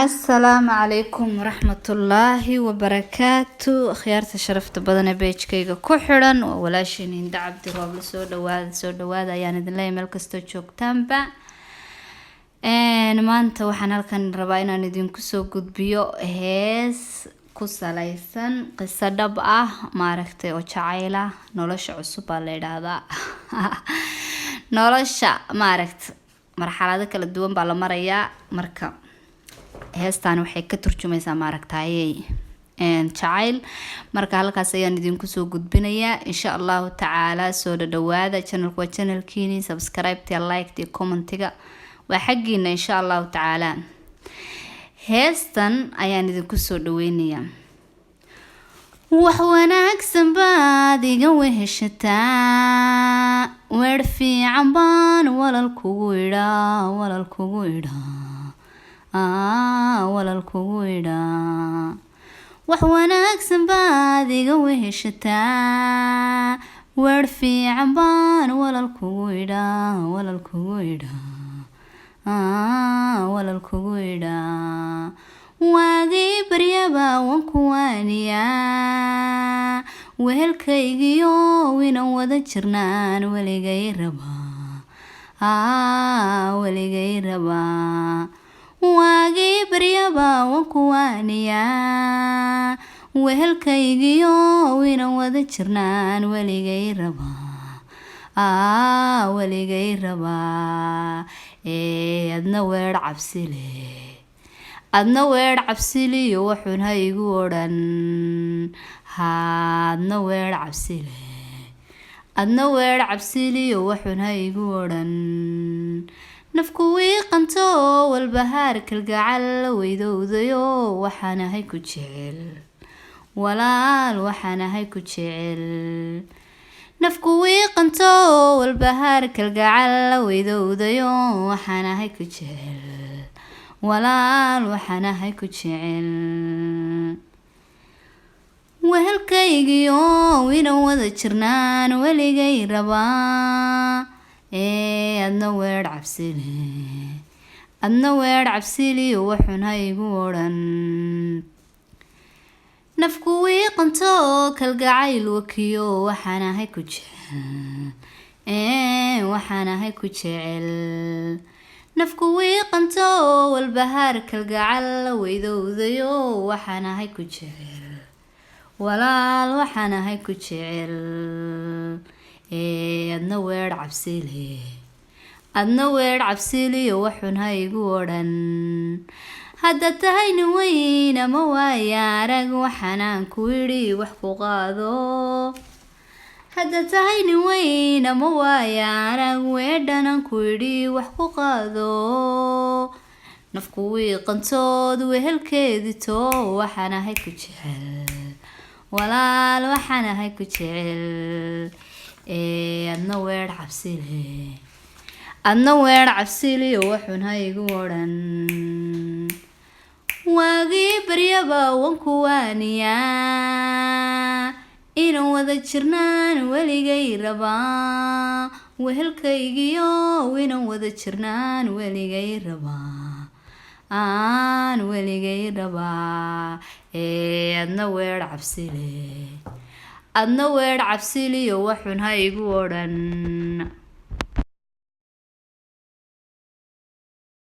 السلام عليكم ورحمة الله وبركاته. خيارة شرفت بدنا بيجكيga ku xiran oo walaasheen dacabdi roob la soo dhawaada ayaan idin leeyahay meel kasto joogtaanba. maanta waxaan halkan rabaa inaan idinku soo gudbiyo hees ku salaysan qiso dhab ah maaragtay oo jacayl ah nolosha cusub baa la yiraahdaa. nolosha maaragtay marxalado kala duwan baa la marayaa marka heestan waxay ka turjumaysaa maaragtay jacayl marka halkaas ayaan idinku soo gudbinayaa insha Allah taala. soo dhawaada channelku waa channelkiini, subscribe tia, like tia, commentiga waa xaqiina insha Allah taala. heestan ayaan idinku soo dhaweynayaa. wax wanaagsan baad iga weheshataa, weer fiican baan walal kugu idhaa wax wanaagsan baad iga weheshataa, weer fiican baan walal kugu idhaa waagii baryaba waan ku waaniyaa, wehelkaygiyo inaan wada jirnaan weligay rabaa waagii baryaba waan ku waaniyaa, wehelkaygiyo inaan wada jirnaan weligay rabaa adna weer cabsiliyo waxun ha igu odhan, adna weer cabsiliyo waxun ha igu odhan. nafku wiiqanto walbahaar kalgacal weydowdayo waxaan ahay ku jecel walaal, waxaan ahay ku jecel. nafku wiiqanto walbahaar kalgacal weydowdayo waxaan ahay ku jecel walaal, waxaan ahay ku jecel. wehelkaygiyo inaan wada jirnaan weligay rabaa adna weer cabsiliyo waxun ha igu odhan. nafku wiiqanto kalgacayl wakiyo waxaan ahay ku jecel nafku wiiqanto walbahaar kalgacal weydowdayo waxaan ahay ku jecel walaal, waxaan ahay ku jecel. adna weer cabsiliyo waxun ha igu odhan. hadda tahay nin weyn ama waaya arag waxaanaan ku idhi wax ku qaado, hadda tahay nin weyn ama waaya arag weedhanan ku idhi wax ku qaado. nafku wiiqantood wehelkeedito waxaan ahay ku jecel walaal, waxaan ahay ku jecel. adna weer cabsiliyo waxun ha igu odhan. waagii baryaba waan ku waaniyaa, inaan wada jirnaan weligay rabaa, wehelkaygiyo inaan wada jirnaan weligay rabaa adna weer cabsiliyo waxun ha igu odhan.